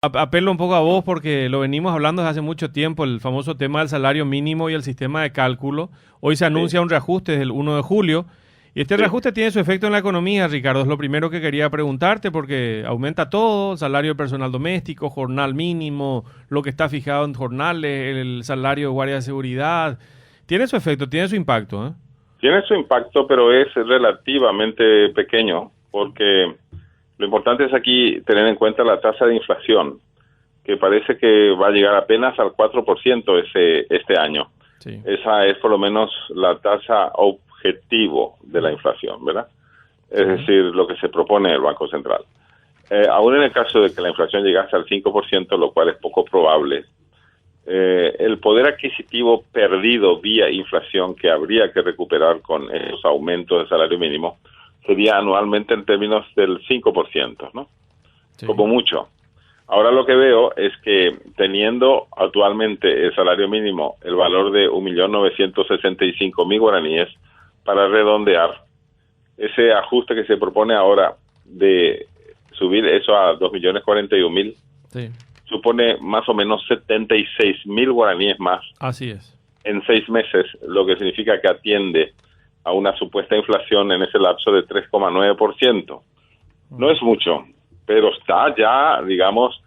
Apelo un poco a vos porque lo venimos hablando desde hace mucho tiempo, el famoso tema del salario mínimo y el sistema de cálculo. Hoy se Sí, anuncia un reajuste desde el 1 de julio y este sí, reajuste tiene su efecto en la economía, Ricardo. Es lo primero que quería preguntarte porque aumenta todo, salario del personal doméstico, jornal mínimo, lo que está fijado en jornales, el salario de guardia de seguridad. Tiene su efecto, tiene su impacto, ¿eh? tiene su impacto, pero es relativamente pequeño, porque lo importante es aquí tener en cuenta la tasa de inflación, que parece que va a llegar apenas al 4% este año. Sí. Esa es por lo menos la tasa objetivo de la inflación, ¿verdad? Es Sí. decir, lo que se propone el Banco Central. Aún en el caso de que la inflación llegase al 5%, lo cual es poco probable, el poder adquisitivo perdido vía inflación que habría que recuperar con esos aumentos de salario mínimo sería anualmente en términos del 5%, ¿no? Sí. Como mucho. Ahora lo que veo es que teniendo actualmente el salario mínimo el valor de 1.965.000 guaraníes, para redondear, ese ajuste que se propone ahora de subir eso a 2.041.000 Sí. supone más o menos 76.000 guaraníes más Así es. en 6 meses, lo que significa que atiende a una supuesta inflación en ese lapso de 3,9%. No es mucho, pero está ya, digamos,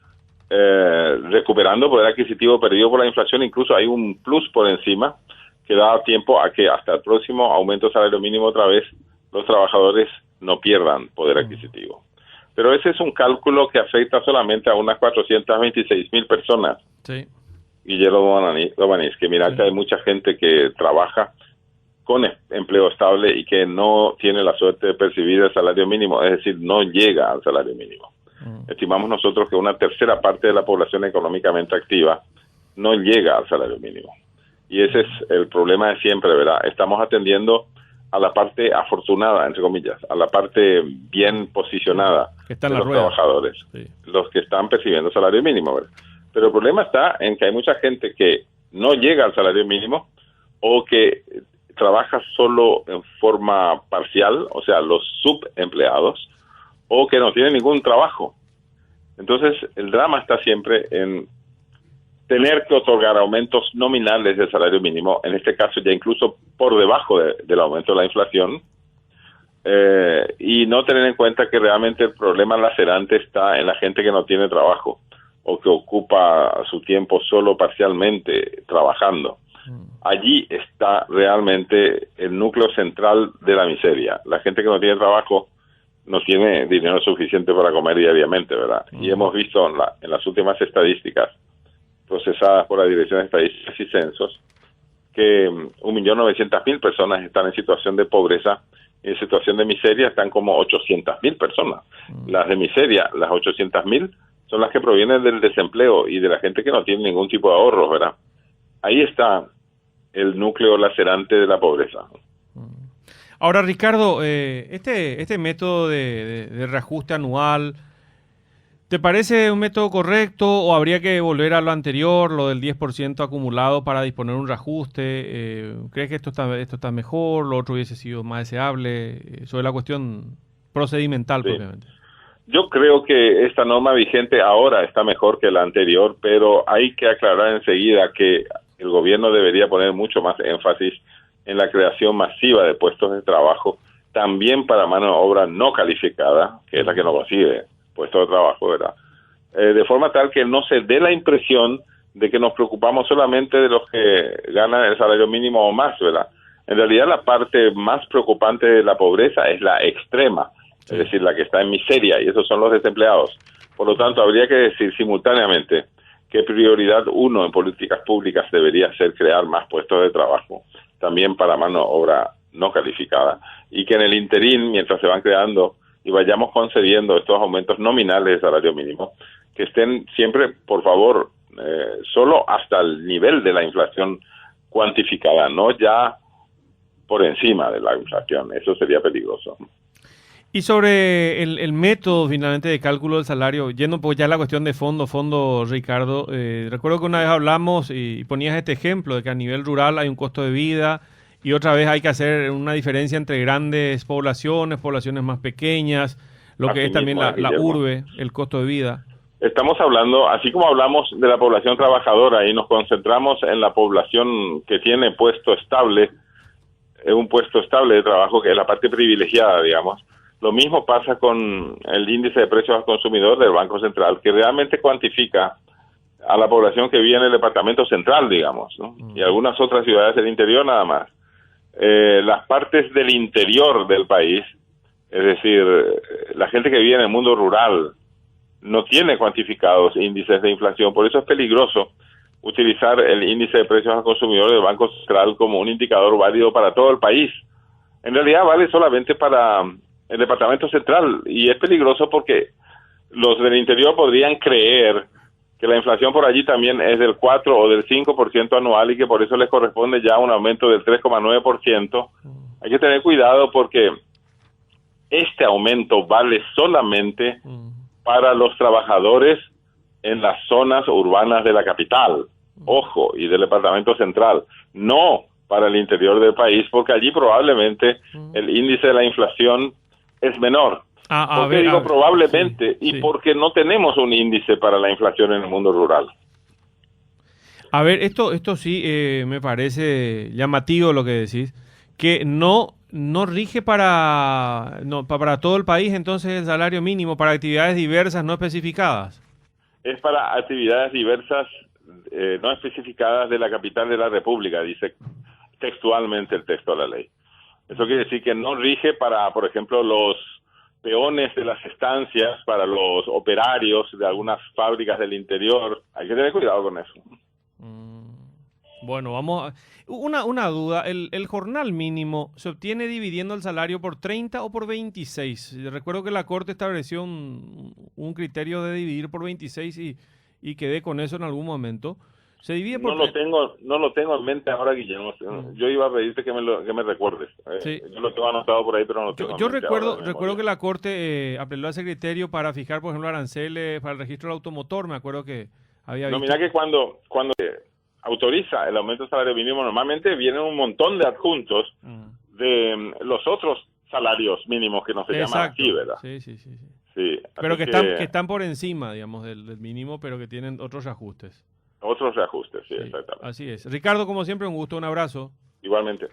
recuperando poder adquisitivo perdido por la inflación. Incluso hay un plus por encima que da tiempo a que hasta el próximo aumento del salario mínimo otra vez los trabajadores no pierdan poder adquisitivo. Pero ese es un cálculo que afecta solamente a unas 426.000 personas. Sí. Guillermo Domanis, que mira Sí. que hay mucha gente que trabaja con empleo estable y que no tiene la suerte de percibir el salario mínimo, es decir, no llega al salario mínimo. Estimamos nosotros que una tercera parte de la población económicamente activa no llega al salario mínimo. Y ese es el problema de siempre, ¿verdad? Estamos atendiendo a la parte afortunada, entre comillas, a la parte bien posicionada Que está en de la los rueda. trabajadores, Sí. los que están percibiendo salario mínimo, ¿verdad? Pero el problema está en que hay mucha gente que no llega al salario mínimo o que trabaja solo en forma parcial, o sea, los subempleados, o que no tienen ningún trabajo. Entonces, el drama está siempre en tener que otorgar aumentos nominales del salario mínimo, en este caso ya incluso por debajo del aumento de la inflación, y no tener en cuenta que realmente el problema lacerante está en la gente que no tiene trabajo o que ocupa su tiempo solo parcialmente trabajando. Allí está realmente el núcleo central de la miseria. La gente que no tiene trabajo no tiene dinero suficiente para comer diariamente, ¿verdad? Y hemos visto en las últimas estadísticas procesadas por la Dirección de Estadísticas y Censos que 1.900.000 personas están en situación de pobreza y en situación de miseria están como 800.000 personas. Las de miseria, las 800.000, son las que provienen del desempleo y de la gente que no tiene ningún tipo de ahorros, ¿verdad? Ahí está el núcleo lacerante de la pobreza. Ahora, Ricardo, este método de reajuste anual, ¿te parece un método correcto o habría que volver a lo anterior, lo del 10% acumulado para disponer un reajuste? ¿Crees que esto está mejor, lo otro hubiese sido más deseable? Sobre la cuestión procedimental Sí. propiamente. Yo creo que esta norma vigente ahora está mejor que la anterior, pero hay que aclarar enseguida que el gobierno debería poner mucho más énfasis en la creación masiva de puestos de trabajo, también para mano de obra no calificada, que es la que no consigue puestos de trabajo, ¿verdad? De forma tal que no se dé la impresión de que nos preocupamos solamente de los que ganan el salario mínimo o más, ¿verdad? En realidad la parte más preocupante de la pobreza es la extrema, Sí. es decir, la que está en miseria, y esos son los desempleados. Por lo tanto, habría que decir simultáneamente que prioridad uno en políticas públicas debería ser crear más puestos de trabajo, también para mano de obra no calificada, y que en el interín, mientras se van creando y vayamos concediendo estos aumentos nominales de salario mínimo, que estén siempre, por favor, solo hasta el nivel de la inflación cuantificada, no ya por encima de la inflación. Eso sería peligroso. Y sobre el método finalmente de cálculo del salario, yendo pues ya a la cuestión de fondo, Ricardo, recuerdo que una vez hablamos y ponías este ejemplo de que a nivel rural hay un costo de vida y otra vez hay que hacer una diferencia entre grandes poblaciones, poblaciones más pequeñas, lo que Así es también mismo es, la Guillermo. urbe, el costo de vida. Estamos hablando, así como hablamos de la población trabajadora y nos concentramos en la población que tiene puesto estable, un puesto estable de trabajo, que es la parte privilegiada, digamos. Lo mismo pasa con el índice de precios al consumidor del Banco Central, que realmente cuantifica a la población que vive en el departamento central, digamos, ¿no? Y algunas otras ciudades del interior nada más. Las partes del interior del país, es decir, la gente que vive en el mundo rural, no tiene cuantificados índices de inflación. Por eso es peligroso utilizar el índice de precios al consumidor del Banco Central como un indicador válido para todo el país. En realidad vale solamente para el departamento central, y es peligroso porque los del interior podrían creer que la inflación por allí también es del 4 o del 5% anual y que por eso les corresponde ya un aumento del 3,9%. Hay que tener cuidado porque este aumento vale solamente para los trabajadores en las zonas urbanas de la capital, ojo, y del departamento central, no para el interior del país, porque allí probablemente el índice de la inflación es menor. ¿Por qué digo probablemente? Sí, y porque no tenemos un índice para la inflación en el mundo rural. A ver, esto sí me parece llamativo lo que decís, que no rige para todo el país, entonces el salario mínimo para actividades diversas no especificadas. Es para actividades diversas no especificadas de la capital de la República, dice textualmente el texto de la ley. Eso quiere decir que no rige para, por ejemplo, los peones de las estancias, para los operarios de algunas fábricas del interior. Hay que tener cuidado con eso. Bueno, vamos a... Una duda, ¿el jornal mínimo se obtiene dividiendo el salario por 30 o por 26? Recuerdo que la Corte estableció un criterio de dividir por 26 y quedé con eso en algún momento. ¿Se divide por...? No lo tengo en mente ahora, Guillermo. Yo iba a pedirte que me recuerdes. Sí. Yo lo tengo anotado por ahí, pero no lo tengo Yo recuerdo que la Corte apeló a ese criterio para fijar, por ejemplo, aranceles para el registro del automotor. Me acuerdo que había visto... No, mira que cuando autoriza el aumento del salario mínimo, normalmente vienen un montón de adjuntos de los otros salarios mínimos que no se llaman así, ¿verdad? Sí. Pero que están por encima, digamos, del mínimo, pero que tienen otros ajustes. Otros reajustes, sí, exactamente. Así es. Ricardo, como siempre, un gusto, un abrazo. Igualmente.